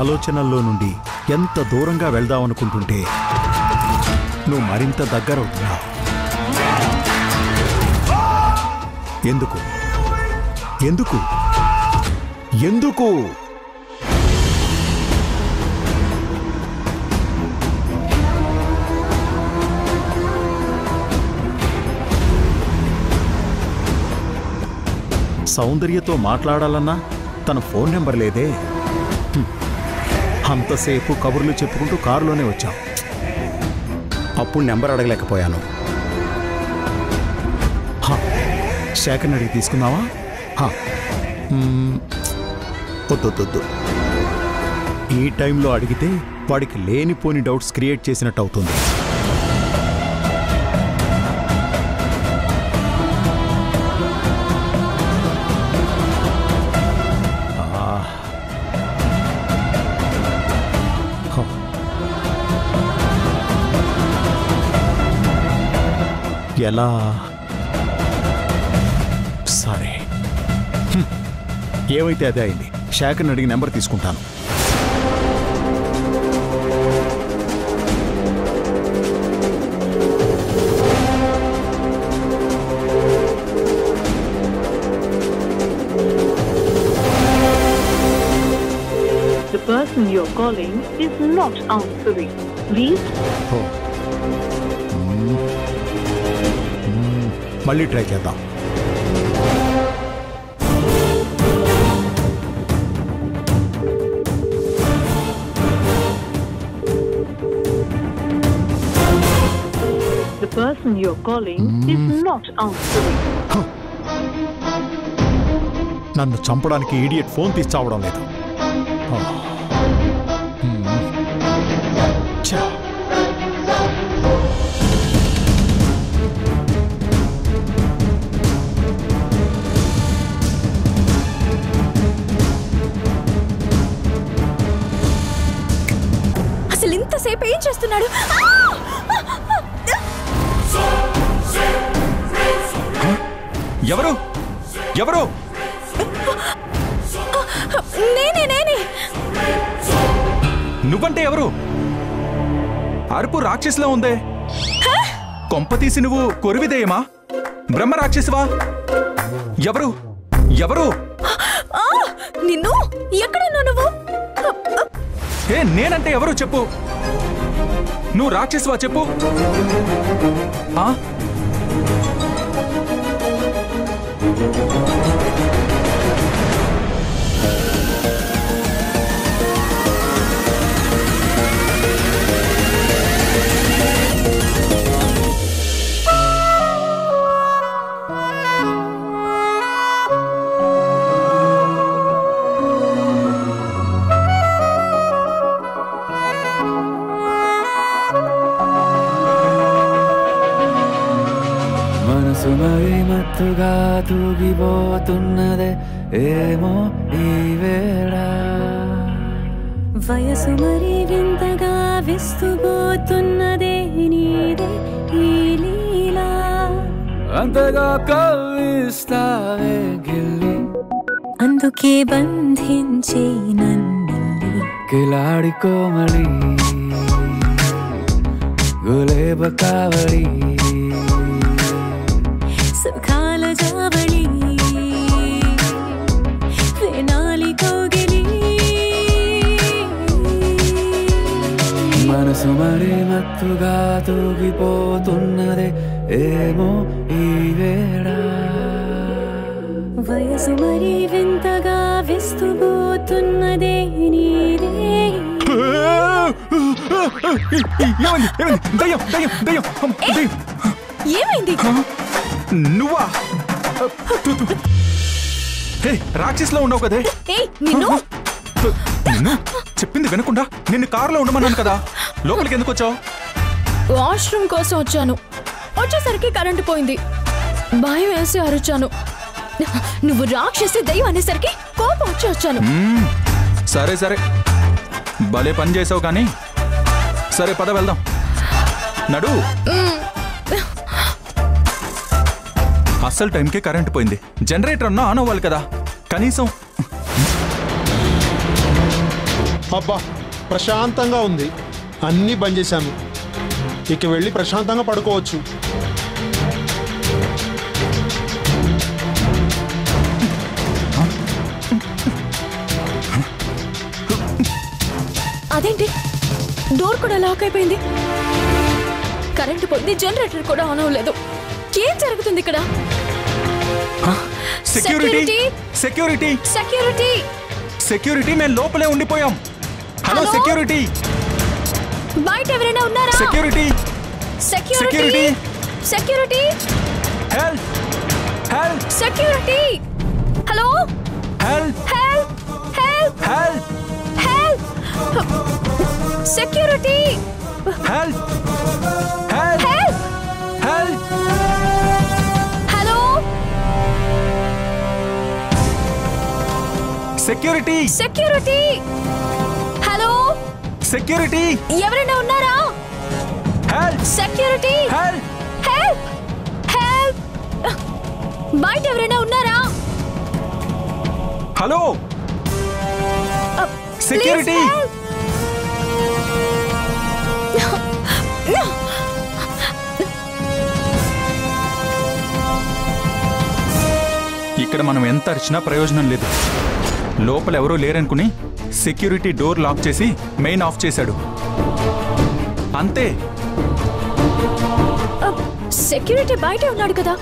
ఆలోచనల్లో నుండి ఎంత దూరంగా వెళ్దామనుకుంటుంటే నువ్వు మరింత దగ్గరవుతున్నావు. ఎందుకు ఎందుకు ఎందుకు? సౌందర్యతో మాట్లాడాలన్నా తన ఫోన్ నెంబర్ లేదే. అంతసేపు కబుర్లు చెప్పుకుంటూ కారులోనే వచ్చాం. అప్పుడు నెంబర్ అడగలేకపోయాను. శేఖర్ని అడిగి తీసుకుందావా? వద్దొద్దు. ఈ టైంలో అడిగితే వాడికి లేనిపోని డౌట్స్ క్రియేట్ చేసినట్టు అవుతుంది. ఎలా? సరే, ఏమైతే అదే అయింది. శేఖర్ని అడిగి నెంబర్ తీసుకుంటాను. The person you're calling is not answering. Please. మళ్ళీ ట్రై చేద్దాం. The person you're calling is not answering. నన్ను చంపడానికి ఇడియట్ ఫోన్ తీసి చావడం లేదు. అసలు ఇంతసేపు ఏం చేస్తున్నాడు? ఎవరు ఎవరు? నేనే. నువ్వంటే ఎవరు? అరుపు రాక్షసులా ఉందే. కొంపతీసి నువ్వు కొరివిదేయమా? బ్రహ్మ రాక్షసువా? ఎవరు ఎవరు? నిన్ను ఎక్కడున్నావు నువ్వు? నేనంటే ఎవరు చెప్పు. నువ్వు రాక్షసువా చెప్పు. సుమరి మత్తుగా తూగిపోతున్నదే ఏమో ఈ వేళ. వయసు మరి వింతగా విస్తుపోతున్నదే నీదే ఈ లీలా. అంతగా కవ్విస్తావే గిల్లి, అందుకే బంధించే నన్నిల్లి. కిలాడి కోమలి గులేబ కావడి, సుఖాల జావళి వేనాలి కోగిలి. మనసు మరి మత్తుగా తూగిపోతున్నదే ఏమో ఈ వేళ. వయసు మరి వింతగా విస్తుపోతున్నదే నీదే. ఏమైంది? నువ్వా? రాక్షసులో ఉండవు కదే. నిన్ను చెప్పింది వినకుండా నిన్ను కారులో ఉండమన్నాను కదా, లోపలికి ఎందుకు వచ్చావు? వాష్రూమ్ కోసం వచ్చాను. వచ్చేసరికి కరెంటు పోయింది. భయం వేసి అరుచాను. నువ్వు రాక్షసి దయ్యం అనేసరికి కోపం వచ్చి వచ్చాను. సరే సరే, భలే పని చేసావు కానీ. సరే పద వెళ్దాం. నడు. అస్సలు టైంకే కరెంటు పోయింది. జనరేటర్ అన్నా ఆన్ అవ్వాలి కదా కనీసం. అబ్బా ప్రశాంతంగా ఉంది. అన్నీ బంద్ చేశాను. ఇక వెళ్ళి ప్రశాంతంగా పడుకోవచ్చు. అదేంటి డోర్ కూడా లాక్ అయిపోయింది, కరెంటు పోయింది, జనరేటర్ కూడా ఆన్ అవ్వలేదు. ఏం జరుగుతుంది ఇక్కడ? సెక్యూరిటీ సెక్యూరిటీ సెక్యూరిటీ సెక్యూరిటీ మేము లోపలే ఉండిపోయాం. Hello hello? సెక్యూరిటీ బయట ఎవరైనా ఉన్నారా? Security security security help help security hello help help help help help security help help help help hello security security hello security ఎవరైనా ఉన్నారా? Help security help help help బయట ఎవరైనా ఉన్నారా? హలో సెక్యూరిటీ ఇక్కడ మనం ఎంత అరిచినా ప్రయోజనం లేదు. లోపల ఎవరూ లేరనుకుని సెక్యూరిటీ డోర్ లాక్ చేసి మెయిన్ ఆఫ్ చేశాడు. అంతే. సెక్యూరిటీ బయటే ఉన్నాడు కదా,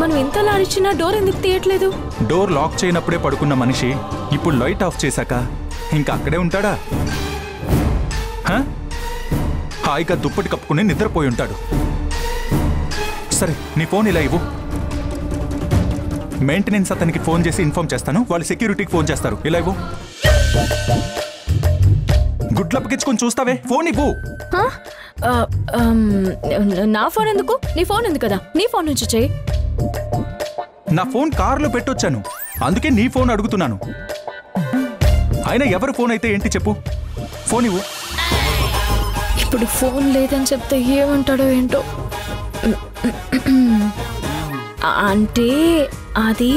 మనం ఇంతలా అరిచినా డోర్ ఎందుకు తీయట్లేదు? డోర్ లాక్ చేయనప్పుడే పడుకున్న మనిషి ఇప్పుడు లైట్ ఆఫ్ చేశాక ఇంకా అక్కడే ఉంటాడా? హాయిగా దుప్పటి కప్పుకుని నిద్రపోయి ఉంటాడు. సరే నీ ఫోన్ ఇలా ఇవ్వు. మెయింటెనెన్స్ అతనికి ఫోన్ చేసి ఇన్ఫార్మ్ చేస్తాను, వాళ్ళు సెక్యూరిటీకి ఫోన్ చేస్తారు. ఇలా ఇవ్వు. గుడ్లప్పకించుకొని చూస్తావే, ఫోన్ ఇవ్వు. నా ఫోన్ ఎందుకు? నీ ఫోన్ ఉంది కదా, నీ ఫోన్ నుంచి చెయ్యి. నా ఫోన్ కారులో పెట్టొచ్చాను, అందుకే నీ ఫోన్ అడుగుతున్నాను. అయినా ఎవరి ఫోన్ అయితే ఏంటి చెప్పు, ఫోన్ ఇవ్వు. ఇప్పుడు ఫోన్ లేదని చెప్తే ఏమంటాడో ఏంటో. అంటే అది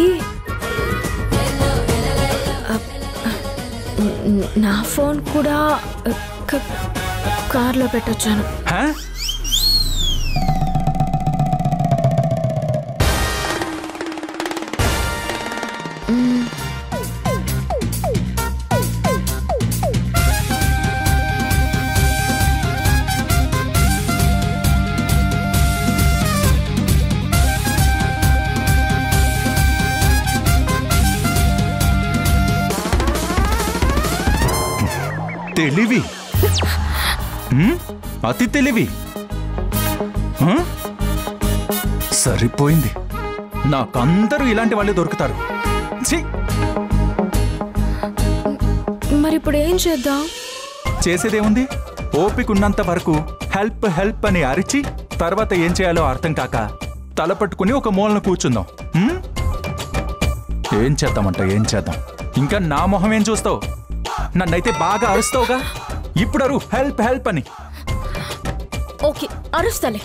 నా ఫోన్ కూడా కార్లో పెట్టొచ్చాను. తెలివి, అతి తెలివి. సరిపోయింది, నాకందరూ ఇలాంటి వాళ్ళే దొరుకుతారు. మరి ఇప్పుడు ఏం చేద్దాం? చేసేదేముంది, ఓపిక ఉన్నంత వరకు హెల్ప్ హెల్ప్ అని అరిచి తర్వాత ఏం చేయాలో అర్థం కాక తల పట్టుకుని ఒక మూలన కూర్చుందాం. ఏం చేద్దామంట, ఏం చేద్దాం? ఇంకా నా మొహం ఏం చూస్తావు? నన్నైతే బాగా అరుస్తావుగా, ఇప్పుడు అరు హెల్ప్ హెల్ప్ అని. ఓకే అరుస్తాలే.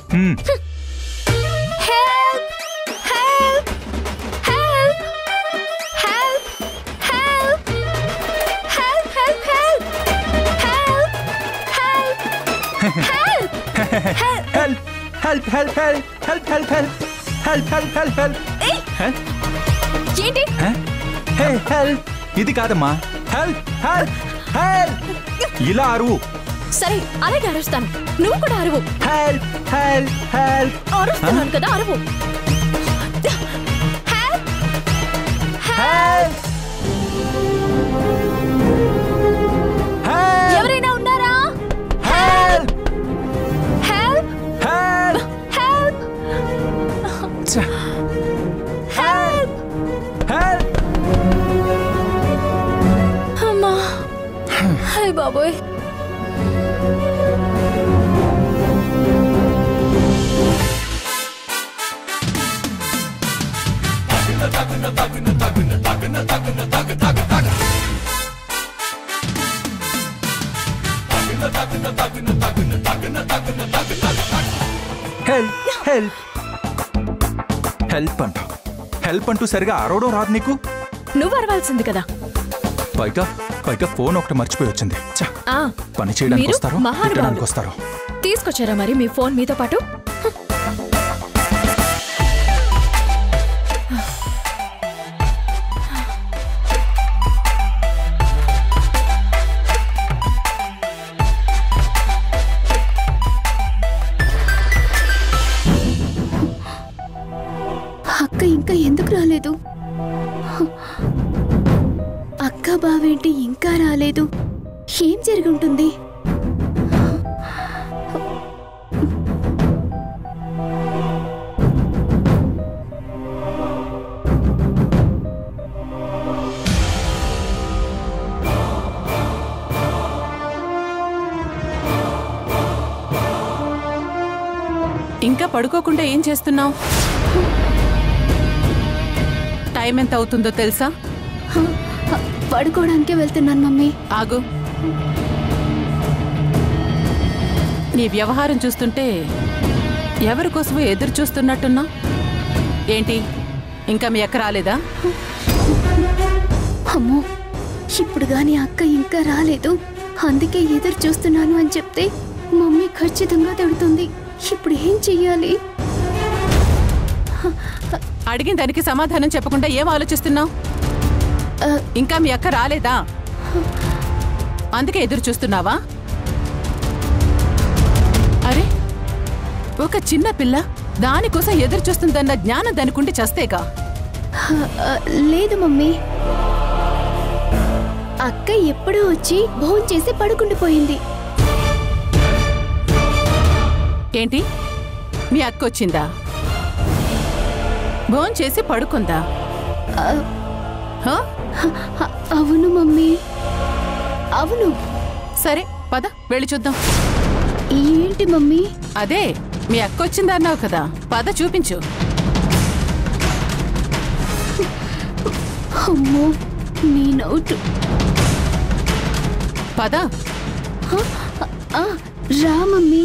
ఇది కాదమ్మా, హెల్ప్ హెల్ప్ హెల్ప్. ఇలా అరువు. సరే అలాగే అరుస్తాను, నువ్వు కూడా అరువు. Help help help. అరుస్తున్నాను కదా, అరువు. ఎవరైనా ఉన్నారా? Help help help help help. అమ్మా, హై బాబోయ్. హెల్ప్ హెల్ప్ హెల్ప్ అంట. హెల్ప్ అంటూ సరిగా అరవడం రాదు నీకు. నువ్వు అరవాల్సింది కదా. పైగా పైగా ఫోన్ ఒకటి మర్చిపోయి వచ్చింది. ఛ! ఆ, పని చేయడానికి మీరు వస్తారు, మహానుభావులు. తిట్టడానికి వస్తారు. తీసుకొచ్చారా మరి మీ ఫోన్ మీతో పాటు? అక్క ఇంకా ఎందుకు రాలేదు? అక్క బావేంటి ఇంకా రాలేదు? ఏం జరిగి ఉంటుంది? ఇంకా పడుకోకుండా ఏం చేస్తున్నావు? టైం ఎంత అవుతుందో తెలుసా? పడుకోవడానికే వెళ్తున్నాను మమ్మీ. ఆగు. నీ వ్యవహారం చూస్తుంటే ఎవరి కోసమో ఎదురు చూస్తున్నట్టున్నా. ఏంటి, ఇంకా మీ అక్క రాలేదా? అమ్మో, ఇప్పుడు గాని అక్క ఇంకా రాలేదు, అందుకే ఎదురు చూస్తున్నాను అని చెప్తే మమ్మీ ఖచ్చితంగా తిడుతుంది. ఇప్పుడు ఏం చెయ్యాలి? అడిగిన దానికి సమాధానం చెప్పకుండా ఏం ఆలోచిస్తున్నావు? ఇంకా మీ అక్క రాలేదా? అందుకే ఎదురు చూస్తున్నావా? అరే, ఒక చిన్న పిల్ల దానికోసం ఎదురు చూస్తుందన్న జ్ఞానం దానికుండి చస్తేగా. లేదు మమ్మీ, అక్క ఎప్పుడూ వచ్చి భోంచేసి పడుకుండిపోయింది. ఏంటి, మీ అక్క వచ్చిందా? భోంచేసి పడుకుందా? అవును మమ్మీ, అవును. సరే పద వెళ్ళి చూద్దాం. ఏంటి మమ్మీ? అదే మీ అక్క వచ్చిందా అన్నావు కదా, పద చూపించు. అమ్మో, నేనవుట్. పద. రా మమ్మీ.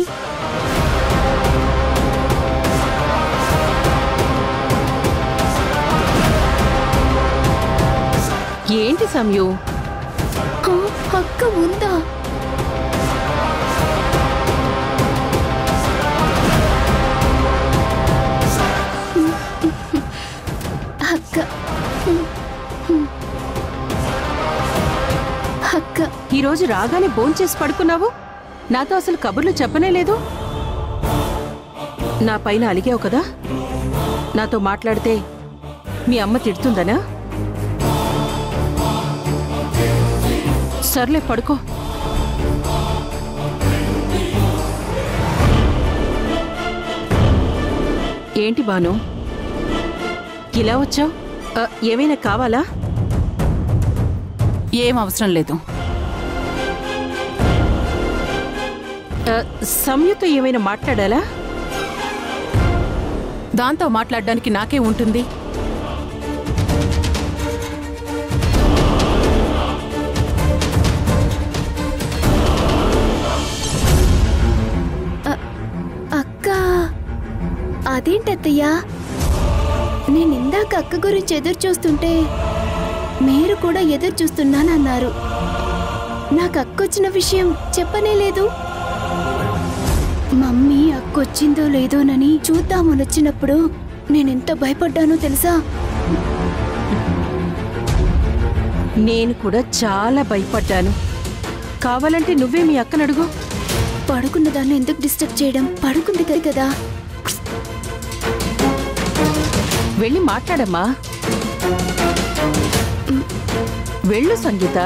ఏంటి సమయు, అక్క ఉందా? అక్క అక్క ఈరోజు రాగానే భోంచేసి పడుకున్నావు, నాతో అసలు కబుర్లు చెప్పనే లేదు. నా పైన అలిగావు కదా, నాతో మాట్లాడితే మీ అమ్మ తిడుతుందనా? సర్లే పడుకో. ఏంటి బాను, ఇలా వచ్చావు? ఏమైనా కావాలా? ఏం అవసరం లేదు. సంయుతో ఏమైనా మాట్లాడాలా? దాంతో మాట్లాడడానికి నాకే ఉంటుంది. అదేంటత్తయ్యా, నేను ఇందాక అక్క గురించి ఎదురు చూస్తుంటే మీరు కూడా ఎదురు చూస్తున్నానన్నారు. నాకు అక్కొచ్చిన విషయం చెప్పనే లేదు. మమ్మీ అక్కొచ్చిందో లేదోనని చూద్దామని వచ్చినప్పుడు నేనెంత భయపడ్డానో తెలుసా? నేను కూడా చాలా భయపడ్డాను. కావాలంటే నువ్వే మీ అక్కను అడుగు. పడుకున్న దాన్ని ఎందుకు డిస్టర్బ్ చేయడం? పడుకుంది కదా. వెళ్ళి మాట్లాడమ్మా. వెళ్ళు సంగీత.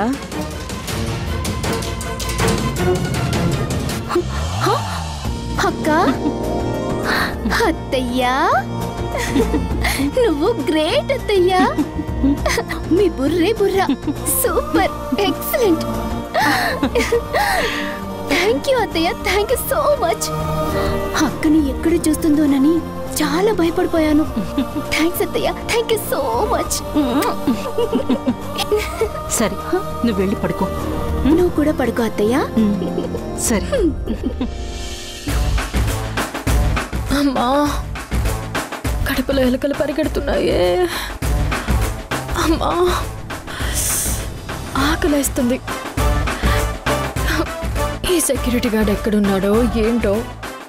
అక్క, అత్తయ్యా, నువ్వు గ్రేట్ అత్తయ్యా. మీ బుర్రే బుర్రా, సూపర్, ఎక్సలెంట్. థ్యాంక్ యూ అత్తయ్య, థ్యాంక్ యూ సో మచ్. అక్కని ఎక్కడ చూస్తుందోనని చాలా భయపడిపోయాను. థ్యాంక్స్ అత్తయ్య, థ్యాంక్ యూ సో మచ్. సరే, నువ్వు వెళ్ళి పడుకో. నువ్వు కూడా పడుకో అత్తయ్య. సరే. అమ్మా, కడుపులో ఎలుకలు పరిగెడుతున్నాయే. అమ్మా, ఆకలేస్తుంది. ఈ సెక్యూరిటీ గార్డ్ ఎక్కడున్నాడో ఏంటో,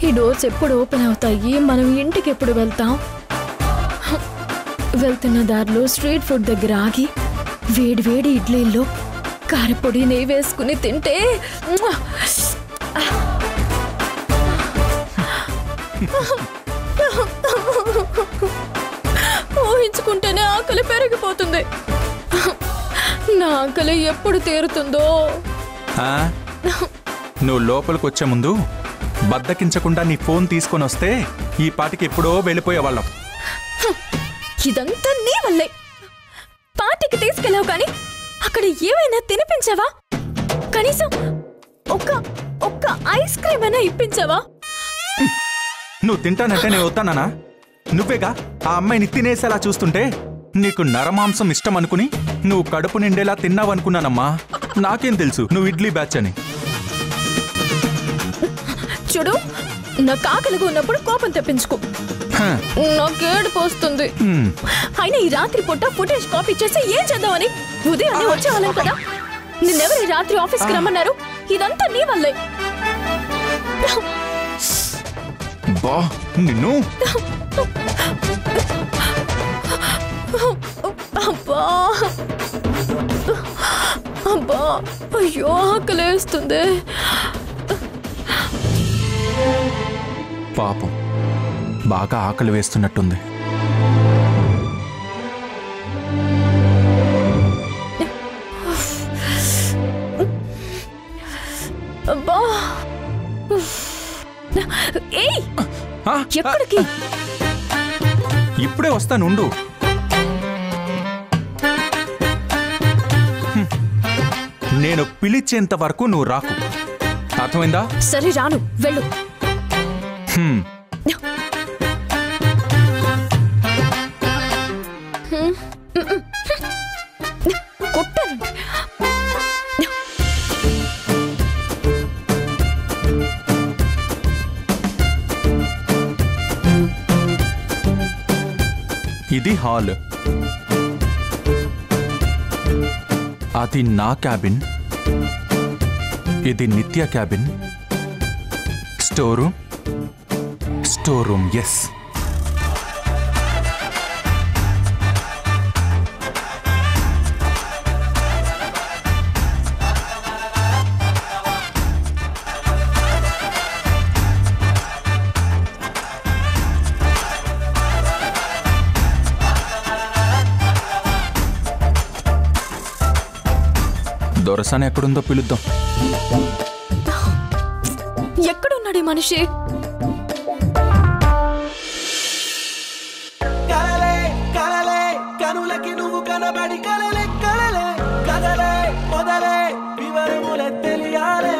ఈ డోర్స్ ఎప్పుడు ఓపెన్ అవుతాయి, మనం ఇంటికి ఎప్పుడు వెళ్తాం? వెళ్తున్న దారిలో స్ట్రీట్ ఫుడ్ దగ్గర ఆగి వేడి వేడి ఇడ్లీల్లో కారపొడి నెయ్యి వేసుకుని తింటే ఊహించుకుంటేనే ఆకలి పెరిగిపోతుంది. నా ఆకలి ఎప్పుడు తీరుతుందో. నువ్వు లోపలికి వచ్చే ముందు బద్దకించకుండా నీ ఫోన్ తీసుకొని వస్తే ఈ పాటికి ఎప్పుడో వెళ్ళిపోయేవాళ్ళం. ఇదంతా నీ వల్లే. పార్టీకి తీసుకెళ్ళావు కానీ అక్కడ ఏమైనా తినిపించావా? కనీసం ఒక్క ఐస్ క్రీమ్ అయినా ఇప్పించావా? నువ్వు తింటానంటే నేను వస్తానా? నువ్వేగా ఆ అమ్మాయిని తినేసేలా చూస్తుంటే నీకు నరమాంసం ఇష్టం అనుకుని నువ్వు కడుపు నిండేలా తిన్నావనుకున్నానమ్మా. నాకేం తెలుసు నువ్వు ఇడ్లీ బ్యాచ్ అని. చూడు, నా కాకలిగా ఉన్నప్పుడు కోపం తెప్పించుకో. నాకేడుపు వస్తుంది. అయినా ఈ రాత్రి పూట ఫుటేజ్ కాపీ చేసి ఏం చేద్దామని? ఉదయాన్నే వచ్చేవాళ్ళం కదా. నిన్నెవరు ఈ రాత్రి ఆఫీస్కి రమ్మన్నారు? ఇదంతా నీ వల్లే. నిన్ను అబ్బా అబ్బా, అయ్యో ఆకలేస్తుంది. పాపం బాగా ఆకలి వేస్తున్నట్టుంది. అబ్బా, ఏయ్, ఎక్కడికి? ఇప్పుడే వస్తాను, ఉండు. నేను పిలిచేంత వరకు నువ్వు రాకు, అర్థమైందా? సరే రాను, వెళ్ళు. కొట్టానండి. ఇది హాల్, అది నా క్యాబిన్, ఇది నిత్య క్యాబిన్, స్టోర్ రూమ్. ఎస్, దొరసాని ఎక్కడుందో పిలుద్దాం. ఎక్కడున్నాడు ఈ మనిషి? కనులకి నువ్వు కనబడి కలలే కలలే కదలే మొదలే వివరములే తెలియాలే.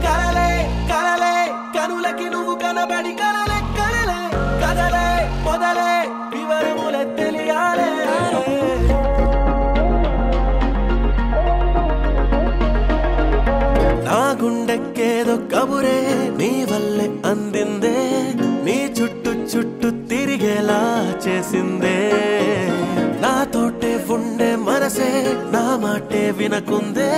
కలలే కలలే కనులకి నువ్వు కనబడి కలలే కలలే కదలే మొదలే వివరములే తెలియాలే. నా గుండెకేదో కబురే నీ వల్లే అందిందే, నీ చుట్టూ చుట్టూ తిరిగేలా చేసిందే. నాతోటే ఉండే మనసే నా మాటే వినకుందే,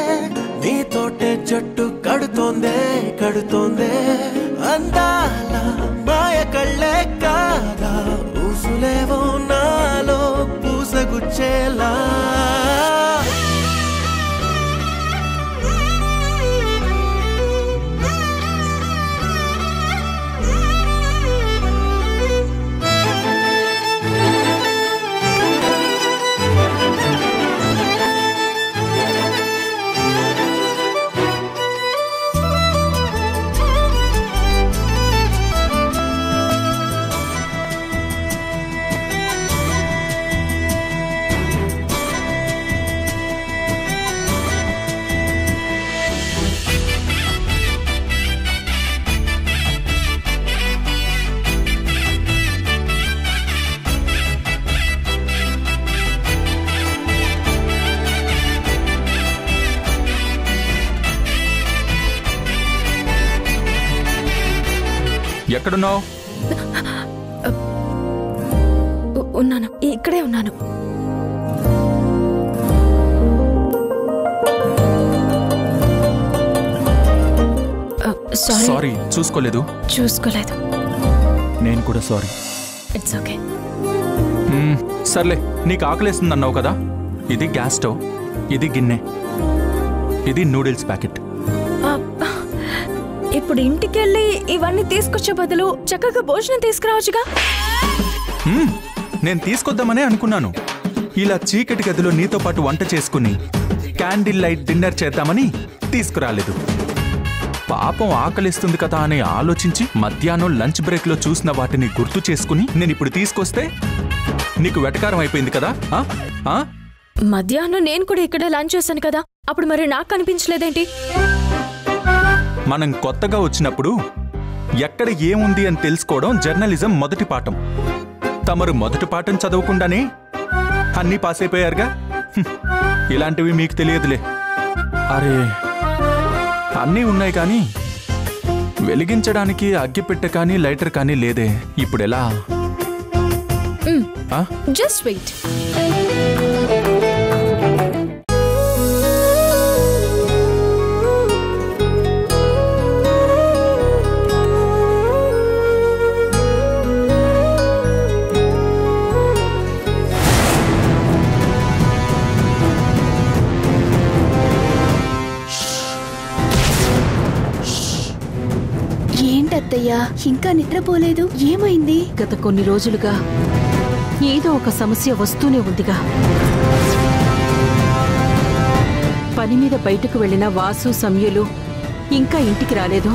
నీతోటే జట్టు కడుతోందే కడుతోందే. అందాల మాయ కళ్ళే కాదా ఊసులేవో నాలో పూసగుచ్చేలా. ఎక్కడున్నావు? ఉన్నాను, ఇక్కడే ఉన్నాను. సారీ, చూసుకోలేదు. నేను కూడా సారీ. It's okay. సర్లే, నీకు ఆకలేస్తుంది అన్నావు కదా, ఇది గ్యాస్ స్టవ్, ఇది గిన్నె, ఇది నూడిల్స్ ప్యాకెట్. ఇప్పుడు ఇంటికెళ్ళి ఇవన్నీ తీసుకొచ్చే బదులు చక్కగా భోజనం తీసుకురావచ్చుగా. నేను తీసుకొద్దామనే అనుకున్నాను. ఇలా చీకటి గదిలో నీతో పాటు వంట చేసుకుని క్యాండిల్ లైట్ డిన్నర్ చేద్దామని తీసుకురాలేదు. పాపం ఆకలిస్తుంది కదా అని ఆలోచించి మధ్యాహ్నం లంచ్ బ్రేక్ లో చూసిన వాటిని గుర్తు చేసుకుని నేను ఇప్పుడు తీసుకొస్తే నీకు వెటకారం అయిపోయింది కదా. మధ్యాహ్నం నేను కూడా ఇక్కడే లంచ్ చేశాను కదా, అప్పుడు మరి నాకు కనిపించలేదేంటి? మనం కొత్తగా వచ్చినప్పుడు ఎక్కడ ఏముంది అని తెలుసుకోవడం జర్నలిజం మొదటి పాఠం. తమరు మొదటి పాఠం చదవకుండానే అన్నీ పాస్ అయిపోయారుగా. ఇలాంటివి మీకు తెలియదులే. అరే, అన్నీ ఉన్నాయి కానీ వెలిగించడానికి అగ్గిపెట్టె కానీ లైటర్ కానీ లేదే. ఇప్పుడెలా? Just wait. ఏంటత్తయ్యా ఇంకా నిద్రపోలేదు? ఏమైంది? గత కొన్ని రోజులుగా ఏదో ఒక సమస్య వస్తూనే ఉందిగా. పని మీద బయటకు వెళ్లిన వాసు, సంయులు ఇంకా ఇంటికి రాలేదు.